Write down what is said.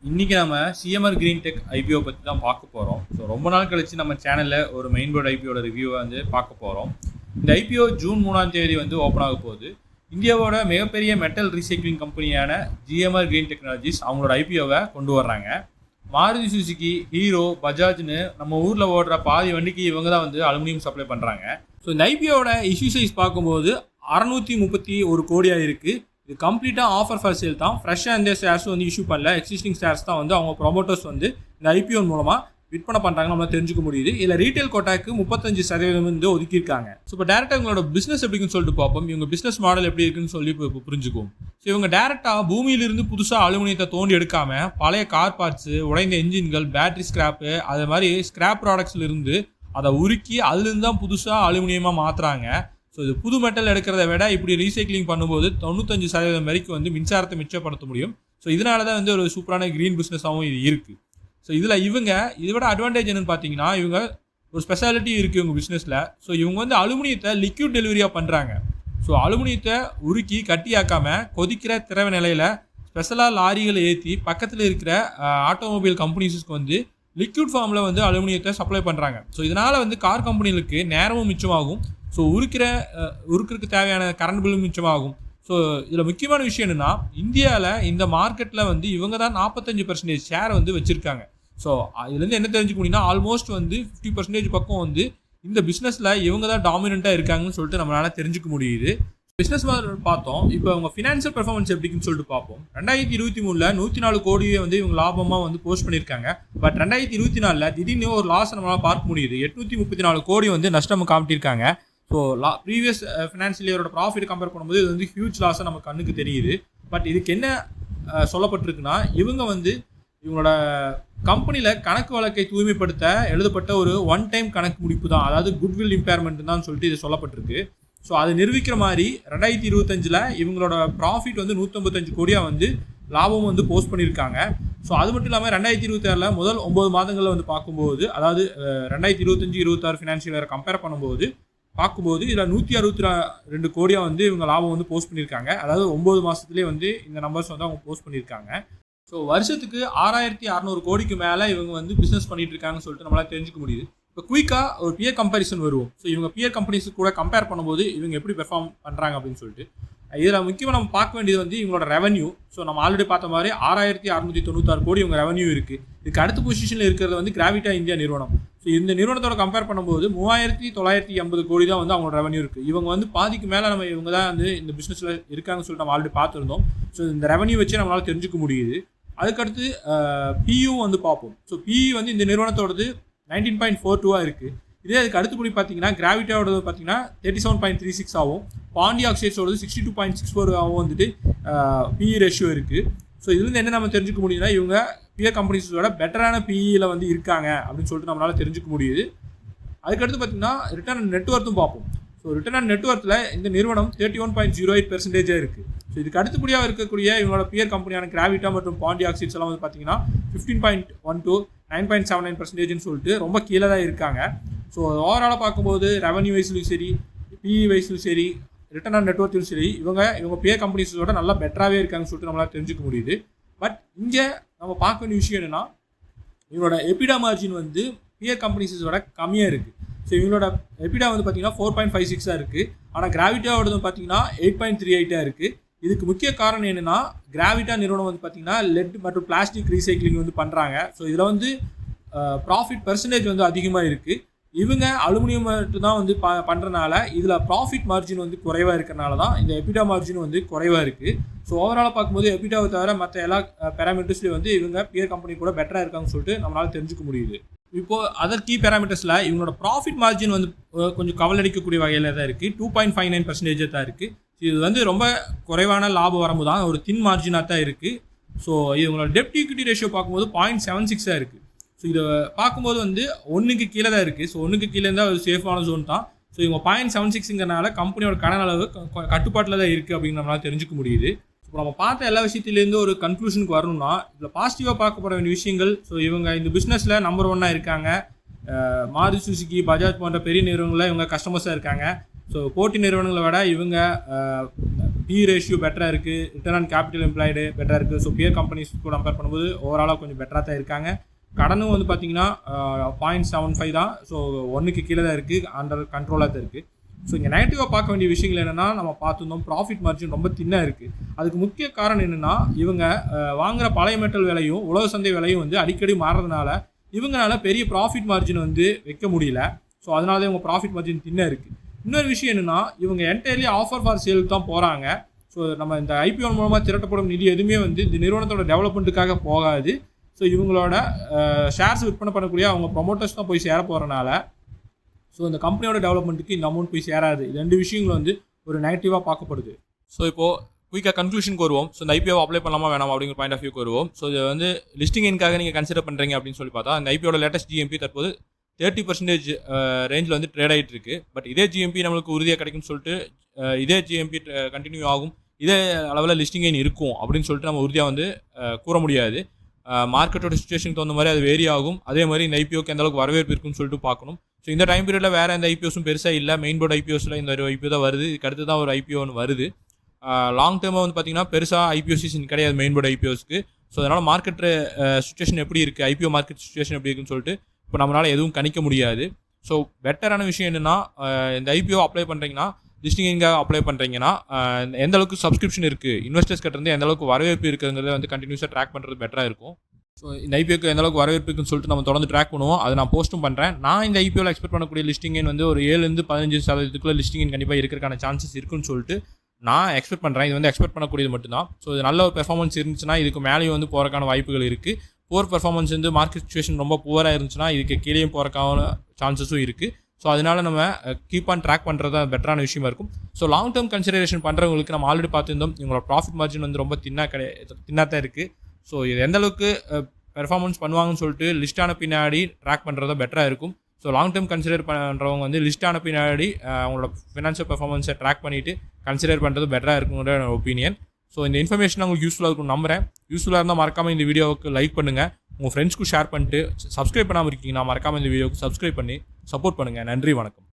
இன்றைக்கி நம்ம CMR green tech IPO பற்றி தான் பார்க்க போகிறோம். ஸோ ரொம்ப நாள் கழித்து நம்ம சேனலில் ஒரு மெயின் போர்டு ஐபிஓட ரிவ்யூவை வந்து பார்க்க போகிறோம். இந்த ஐபிஓ ஜூன் 3ஆம் தேதி வந்து ஓப்பன் ஆக போகுது. இந்தியாவோட மிகப்பெரிய மெட்டல் ரீசைக்ளிங் கம்பெனியான ஜிஎம்ஆர் கிரீன் டெக்னாலஜிஸ் அவங்களோட ஐபிஓவை கொண்டு வர்றாங்க. மாருதி சுசுகி, ஹீரோ, பஜாஜ்னு நம்ம ஊரில் ஓடுற பாதி வண்டிக்கு இவங்க தான் வந்து அலுமினியம் சப்ளை பண்ணுறாங்க. ஸோ இந்த ஐபிஓட இஷ்யூ சைஸ் பார்க்கும்போது 631 கோடியாக இருக்குது. இது கம்ப்ளீட்டாக ஆஃபர் ஃபார் சேல் தான். ஃப்ரெஷ்ஷாக எந்த ஷேர்ஸும் வந்து இஷ்யூ பண்ணல. எக்ஸிஸ்டிங் ஷேர்ஸ் தான் வந்து அவங்க ப்ரொமோட்டர்ஸ் வந்து இந்த ஐபிஓ மூலமாக விற்பனை பண்ணுறாங்க. நம்மளால் தெரிஞ்சுக்க முடியுது. இதில் ரீட்டைல் கோட்டாக்கு 35% வந்து ஒதுக்கியிருக்காங்க. ஸோ இப்போ டேரெக்டாக இவங்களோட பிஸ்னஸ் எப்படின்னு சொல்லிட்டு பார்ப்போம். இவங்க பிஸ்னஸ் மாடல் எப்படி இருக்குன்னு சொல்லி இப்போ புரிஞ்சுக்கும். ஸோ இவங்க டேரெக்டாக பூமியிலிருந்து புதுசாக அலுமினியத்தை தோண்டி எடுக்காமல் பழைய கார் பார்ட்ஸு, உடைந்த என்ஜின்கள், பேட்டரி ஸ்கிராப்பு, அது மாதிரி ஸ்கிராப் ப்ராடக்ட்ஸ்லேருந்து அதை உருக்கி அதுலேருந்து தான் புதுசாக அலுமினியமாக மாற்றுறாங்க. ஸோ இது புது மெட்டல் எடுக்கிறத விட இப்படி ரீசைக்ளிங் பண்ணும்போது 95% வரைக்கும் வந்து மின்சாரத்தை மிச்சப்படுத்த முடியும். ஸோ இதனால தான் வந்து ஒரு சூப்பரான க்ரீன் பிஸ்னஸாகவும் இது இருக்குது. ஸோ இதில் இதை விட அட்வான்டேஜ் என்னென்னு பார்த்தீங்கன்னா, இவங்க ஒரு ஸ்பெஷாலிட்டி இருக்குது இவங்க பிஸ்னஸில். ஸோ இவங்க வந்து அலுமினியத்தை லிக்யூட் டெலிவரியாக பண்ணுறாங்க. ஸோ அலுமினியத்தை உருக்கி கட்டியாக்காமல் கொதிக்கிற திரவ நிலையில் ஸ்பெஷலாக லாரிகளை ஏற்றி பக்கத்தில் இருக்கிற ஆட்டோமொபைல் கம்பெனிஸுக்கு வந்து லிக்யூட் ஃபார்மில் வந்து அலுமினியத்தை சப்ளை பண்ணுறாங்க. ஸோ இதனால் வந்து கார் கம்பெனிகளுக்கு நேரமும் மிச்சமாகும். ஸோ உருக்கிறதுக்கு தேவையான கரண்ட் பில்லும் மிச்சமாகும். ஸோ இதில் முக்கியமான விஷயம் என்னென்னா, இந்தியாவில் இந்த மார்க்கெட்டில் வந்து இவங்க தான் 45% ஷேர் வந்து வச்சுருக்காங்க. ஸோ இதுலேருந்து என்ன தெரிஞ்சுக்க முடியும்னா, ஆல்மோஸ்ட் வந்து 50% பக்கம் வந்து இந்த பிஸ்னஸில் இவங்க தான் டாமினண்ட்டாக இருக்காங்கன்னு சொல்லிட்டு நம்மளால் தெரிஞ்சுக்க முடியுது. பிஸ்னஸ் பார்த்தோம். இப்போ அவங்க ஃபினான்ஷியல் பெர்ஃபார்மன்ஸ் எப்படின்னு சொல்லிட்டு பார்ப்போம். 2023 104 கோடியை வந்து இவங்க லாபமாக வந்து போஸ்ட் பண்ணியிருக்காங்க. பட் 2024 திடீர்னு ஒரு லாஸ் நம்மளால் பார்க்க முடியுது. 834 கோடி வந்து நஷ்டம் காமிட்டிருக்காங்க. ஸோ ப்ரீவியஸ் ஃபினான்ஷியல் இயரோட ப்ராஃபிட் கம்பேர் பண்ணும்போது இது வந்து ஹியூஜ் லாஸாக நம்ம கண்ணுக்கு தெரியுது. பட் இதுக்கு என்ன சொல்லப்பட்டிருக்குன்னா, இவங்க வந்து இவங்களோட கம்பெனியில் கணக்கு வழக்கை தூய்மைப்படுத்த எழுதப்பட்ட ஒரு ஒன் டைம் கணக்கு முடிப்பு தான், அதாவது குட்வில் இம்பேர்மெண்ட் தான் சொல்லிட்டு இது சொல்லப்பட்டிருக்கு. ஸோ அதை நிரூபிக்கிற மாதிரி 2025 இவங்களோட ப்ராஃபிட் வந்து 155 கோடியாக வந்து லாபம் வந்து போஸ்ட் பண்ணியிருக்காங்க. ஸோ அது மட்டும் இல்லாமல் 2026 முதல் 9 மாதங்களில் வந்து பார்க்கும்போது, அதாவது 2025-26 ஃபினான்ஷியல் இயரை கம்பேர் பார்க்கும்போது இதில் 162 கோடியாக வந்து இவங்க லாபம் வந்து போஸ்ட் பண்ணியிருக்காங்க. அதாவது 9 மாதத்துலேயே வந்து இந்த நம்பர்ஸ் வந்து அவங்க போஸ்ட் பண்ணியிருக்காங்க. ஸோ வருஷத்துக்கு 6600 கோடிக்கு மேலே இவங்க வந்து பிஸ்னஸ் பண்ணிட்டு இருக்காங்கன்னு சொல்லிட்டு நம்மளால் தெரிஞ்சுக்க முடியுது. இப்போ குயிக்காக ஒரு பியர் கம்பேரிசன் வருவோம். ஸோ இவங்க பியர் கம்பெனிஸ் கூட கம்பேர் பண்ணும்போது இவங்க எப்படி பெர்ஃபார்ம் பண்ணுறாங்க அப்படின்னு சொல்லிட்டு, இதில் முக்கியமாக நம்ம பார்க்க வேண்டியது வந்து இவங்களோட ரெவன்யூ. ஸோ நம்ம ஆல்ரெடி பார்த்த மாதிரி 6696 கோடி இவங்க ரெவன்யூ இருக்குது. இதுக்கு அடுத்த பொசிஷனில் இருக்கிறது வந்து கிராவிட்டா இந்தியா நிறுவனம். ஸோ இந்த நிறுவனத்தோட கம்பேர் பண்ணும்போது 3950 கோடி தான் வந்து அவங்களோட ரெவன்யூ இருக்குது. இவங்க வந்து பாதிக்கு மேலே இவங்க தான் வந்து இந்த பிஸ்னஸில் இருக்காங்கன்னு சொல்லிட்டு நம்ம ஆல்ரெடி பார்த்துருந்தோம். ஸோ இந்த ரெவன்யூ வச்சு நம்மளால் தெரிஞ்சுக்க முடியுது. அதுக்கடுத்து பியூ வந்து பார்ப்போம். ஸோ பிஇ வந்து இந்த நிறுவனத்தோடது 19.42 இருக்குது. இதே அதுக்கு அடுத்தபடி பார்த்தீங்கன்னா கிராவிட்டாவோடது பார்த்தீங்கன்னா 37.36 ஆகும். பாண்டி ஆக்சைட்ஸோடது 62.64 ஆகும் வந்துட்டு பிஇ ரேஷியோ இருக்குது. ஸோ இதுலேருந்து என்ன நம்ம தெரிஞ்சுக்க முடியுதுன்னா, இவங்க பியர் கம்பெனிஸோட பெட்டரான பிஇயில் வந்து இருக்காங்க அப்படின்னு சொல்லிட்டு நம்மளால் தெரிஞ்சுக்க முடியுது. அதுக்கடுத்து பார்த்தீங்கன்னா ரிட்டர்ன் ஆன் நெட்வொர்த்தும் பார்ப்போம். ஸோ ரிட்டர்ன் ஆன் நெட்வொர்த்தில் இந்த நிறுவனம் 31.08% இருக்குது. ஸோ இதுக்கு அடுத்தபடியாக இருக்கக்கூடிய இவங்களோட பியர் கம்பெனியான கிராவிட்டா மற்றும் பாண்டி ஆக்சைட்ஸ் எல்லாம் வந்து பார்த்தீங்கன்னா 15.12, 9.79% சொல்லிட்டு ரொம்ப கீழே தான் இருக்காங்க. ஸோ ஓவராலாக பார்க்கும்போது ரெவன்யூ வைஸ்லையும் சரி, பிஇ வைஸ்லையும் சரி, ரிட்டர்ன் ஆன் நெட்வொர்க்லையும் சரி, இவங்க பியர் கம்பெனிஸோட நல்லா பெட்டராகவே இருக்காங்கன்னு சொல்லிட்டு நம்மளால் தெரிஞ்சுக்க முடியுது. பட் இங்கே நம்ம பார்க்க வேண்டிய விஷயம் என்னென்னா, இவங்களோட எபிடா மார்ஜின் வந்து பியர் கம்பெனிஸோட கம்மியாக இருக்குது. ஸோ இவங்களோட எபிடா வந்து பார்த்தீங்கன்னா 4.56 இருக்குது. ஆனால் கிராவிட்டாவோடது பார்த்தீங்கன்னா 8.38 இருக்குது. இதுக்கு முக்கிய காரணம் என்னென்னா, கிராவிட்டா நிறுவனம் வந்து பார்த்தீங்கன்னா லெட் மற்றும் பிளாஸ்டிக் ரீசைக்ளிங் வந்து பண்ணுறாங்க. ஸோ இதில் வந்து ப்ராஃபிட் பெர்சன்டேஜ் வந்து அதிகமாக இருக்குது. இவங்க அலுமினியம் மட்டும் தான் வந்து பண்ணுறனால இதில் ப்ராஃபிட் மார்ஜின் வந்து குறைவாக இருக்கிறனால தான் இந்த எபிடா மார்ஜின் வந்து குறைவாக இருக்குது. ஸோ ஓவராலாக பார்க்கும்போது எபிடாவை தவிர மற்ற எல்லா பேராமீட்டர்ஸ்லேயும் வந்து இவங்க பியர் கம்பெனி கூட பெட்டராக இருக்காங்கன்னு சொல்லிட்டு நம்மளால் தெரிஞ்சுக்க முடியுது. இப்போது அதர் கீ பேராமீட்டர்ஸில் இவங்களோட ப்ராஃபிட் மார்ஜின் வந்து கொஞ்சம் கவலடிக்கக்கூடிய வகையில் தான் இருக்குது. 2.59% தான் இருக்குது. இது வந்து ரொம்ப குறைவான லாப வரம்பு தான், ஒரு தின் மார்ஜினாக தான் இருக்குது. ஸோ இவங்களோட டெப்ட் ஈக்விட்டி ரேஷியோ பார்க்கும்போது 0.76 இருக்குது. ஸோ இதை பார்க்கும்போது வந்து 1க்கு கீழே தான் இருக்குது. ஸோ 1க்கு கீழே இருந்தால் ஒரு சேஃபான ஜோன் தான். ஸோ இவங்க 0.76ங்கிறனால கம்பெனியோட கடன் அளவு கட்டுப்பாட்டில் தான் இருக்குது அப்படின்னு நம்மளால் தெரிஞ்சுக்க முடியுது. இப்போ நம்ம பார்த்த எல்லா விஷயத்துலேருந்து ஒரு கன்க்ளூஷனுக்கு வரணும்னா, இதில் பாசிட்டிவாக பார்க்கப்பட வேண்டிய விஷயங்கள், ஸோ இவங்க இந்த பிஸ்னஸில் நம்பர் 1 இருக்காங்க. மாருதி சுசுகி, பஜாஜ் போன்ற பெரிய நிறுவனங்களில் இவங்க கஸ்டமர்ஸாக இருக்காங்க. ஸோ போட்டி நிறுவனங்களை விட இவங்க பி ரேஷியோ பெட்டராக இருக்குது, ரிட்டர்ன் ஆன் கேபிட்டல் எம்ப்ளாய்டு பெட்டராக இருக்குது. ஸோ பியர் கம்பெனிஸ் கூட கம்பேர் பண்ணும்போது ஓவராலாக கொஞ்சம் பெட்டராக தான் இருக்காங்க. கடனும் வந்து பார்த்தீங்கன்னா 0.75 தான். ஸோ 1க்கு கீழே தான் இருக்குது, அண்டர் கண்ட்ரோலாக தான் இருக்குது. ஸோ இங்கே நெகட்டிவாக பார்க்க வேண்டிய விஷயங்கள் என்னென்னா, நம்ம பார்த்துருந்தோம் ப்ராஃபிட் மார்ஜின் ரொம்ப தின்னாக இருக்குது. அதுக்கு முக்கிய காரணம் என்னென்னா, இவங்க வாங்குகிற பழைய மெட்டல் விலையும் உலக சந்தை விலையும் வந்து அடிக்கடி மாறுறதுனால இவங்களால பெரிய ப்ராஃபிட் மார்ஜின் வந்து வைக்க முடியல. ஸோ அதனால தான் இவங்க ப்ராஃபிட் மார்ஜின் தின்னாக இருக்குது. இன்னொரு விஷயம் என்னென்னா, இவங்க என்டையர்லி ஆஃபர் ஃபார் சேலுக்கு தான் போகிறாங்க. ஸோ நம்ம இந்த ஐபிஓ மூலமாக திரட்டப்படும் நிதி எதுவுமே வந்து இந்த நிறுவனத்தோட டெவலப்மெண்ட்டுக்காக போகாது. ஸோ இவங்களோட ஷேர்ஸ் விற்பனை பண்ணக்கூடிய அவங்க ப்ரொமோட்டர்ஸ் தான் போய் சேர போகிறனால ஸோ இந்த கம்பெனியோட டெவலப்மெண்ட்டுக்கு இந்த அமௌண்ட் போய் சேராது. இது 2 விஷயங்கள் வந்து ஒரு நெகட்டிவாக பார்க்கப்படுது. ஸோ இப்போது குயிக்காக கன்க்ளூஷனுக்கு வருவோம். ஸோ இந்த ஐபிஓ அப்ளை பண்ணலாமா வேணாமா அப்படிங்கிற பாயிண்ட் ஆஃப் வியூக்கு வருவோம். ஸோ இது வந்து லிஸ்டிங் இன்காக நீங்கள் கன்சிடர் பண்ணுறீங்க அப்படின்னு சொல்லி பார்த்தா, இந்த ஐபிஓட லேட்டஸ்ட் ஜிஎம்பி தற்போது 30% ரேஞ்சில் வந்து ட்ரேட் ஆகிட்டு இருக்கு. பட் இதே ஜிஎம்பி நம்மளுக்கு உறுதியாக கிடைக்கும்னு சொல்லிட்டு இதே ஜிஎம்பி கண்டினியூ ஆகும், இதே அளவில் லிஸ்டிங் கெயின் இருக்கும் அப்படின்னு சொல்லிட்டு நம்ம உறுதியாக வந்து கூற முடியாது. மார்க்கெட்டோட சுச்சுவேஷனுக்கு தகுந்த மாதிரி அது வேரி ஆகும். அதே மாதிரி இந்த ஐபிஓக்கு எந்த அளவுக்கு வரவேற்பு இருக்குன்னு சொல்லிட்டு பார்க்கணும். ஸோ இந்த டைம் பீரியடில் வேறு எந்த ஐபிஓஸும் பெருசாக இல்லை. மெயின் போர்டு ஐபிஓஸில் இந்த ஒரு ஐபிஓ தான் வருது. இதுக்கு அடுத்து தான் ஒரு ஐபிஓ ஒன்று வருது. லாங் டேர்மாக வந்து பார்த்தீங்கன்னா பெருசாக ஐபிஓ சீசன் கிடையாது மெயின் போர்டு ஐபிஓஸ்க்கு. ஸோ அதனால் மார்க்கெட் சுச்சுவேஷன் எப்படி இருக்குது, ஐபிஓ மார்க்கெட் சுச்சுவேஷன் எப்படி இருக்குன்னு சொல்லிட்டு இப்போ நம்மளால் எதுவும் கணிக்க முடியாது. ஸோ பெட்டரான விஷயம் என்னென்னா, இந்த ஐபிஓ அப்ளை பண்ணுறீங்கன்னா, லிஸ்டிங் இன்காக அப்ளை பண்ணுறீங்கன்னா எந்த அளவுக்கு சப்ஸ்கிரிப்ஷன் இருக்குது, இன்வெஸ்டர்ஸ் கிட்ட எந்த அளவுக்கு வரவேற்பு இருக்குங்கிறத வந்து கண்டினியூஸாக ட்ராக் பண்ணுறது பெட்டராக இருக்கும். ஸோ இந்த ஐபிஓக்கு எந்த அளவுக்கு வரவேற்பு இருக்குன்னு சொல்லிட்டு நம்ம தொடர்ந்து ட்ராக் பண்ணுவோம். அதை நான் போஸ்ட்டும் பண்ணுறேன். நான் இந்த ஐபிஓவில் எக்ஸ்பெக்ட் பண்ணக்கூடிய லிஸ்டிங் வந்து ஒரு 7-15% லிஸ்டிங் கண்டிப்பாக இருக்கிறதுக்கான சான்சஸ் இருக்குன்னு சொல்லிட்டு நான் எக்ஸ்பெக்ட் பண்ணுறேன். இது வந்து எக்ஸ்பெக்ட் பண்ணக்கூடியது மட்டும்தான். ஸோ இது நல்ல ஒரு பெர்ஃபார்மன்ஸ் இருந்துச்சுன்னா இதுக்கு மேலேயும் வந்து போகிறக்கான வாய்ப்புகள் இருக்குது. புவர் பெர்ஃபார்மன்ஸ் வந்து மார்க்கெட் சிச்சுவேஷன் ரொம்ப புவராக இருந்துச்சுன்னா இதுக்கு கீழேயும் போகிறக்கான சான்சஸும் இருக்குது. ஸோ அதனால் நம்ம கீப் ஆன் ட்ராக் பண்ணுறது தான் பெட்டரான விஷயமா இருக்கும். ஸோ லாங் டேர்ம் கன்சிடரேஷன் பண்ணுறவங்களுக்கு நம்ம ஆல்ரெடி பார்த்துருந்தோம், இவங்களோட ப்ராஃபிட் மார்ஜின் வந்து ரொம்ப தின்னாக தான் இருக்குது. ஸோ இது எந்த அளவுக்கு பெர்ஃபார்மன்ஸ் பண்ணுவாங்கன்னு சொல்லிட்டு லிஸ்ட்டான பின்னாடி ட்ராக் பண்ணுறது பெட்டராக இருக்கும். ஸோ லாங் டேர்ம் கன்சிடர் பண்ணுறவங்க வந்து லிஸ்ட்டான பின்னாடி அவங்களோட ஃபினான்ஷியல் பெர்ஃபார்மன்ஸை ட்ராக் பண்ணிவிட்டு கன்சிடர் பண்ணுறது பெட்டராக இருக்குங்கிற ஒப்பீனியன். ஸோ இந்த இன்ஃபர்மேஷன் உங்களுக்கு யூஸ்ஃபுல்லாக இருக்கும்னு நம்புகிறேன். யூஸ்ஃபுல்லாக இருந்தால் மறக்காமல் இந்த வீடியோவுக்கு லைக் பண்ணுங்கள், உங்கள் ஃப்ரெண்ட்ஸ்க்கு ஷேர் பண்ணிட்டு, சப்ஸ்கிரைப் பண்ணாமல் இருக்கீங்கன்னா மறக்காமல் இந்த வீடியோவுக்கு சப்ஸ்கிரைப் பண்ணி சப்போர்ட் பண்ணுங்கள். நன்றி, வணக்கம்.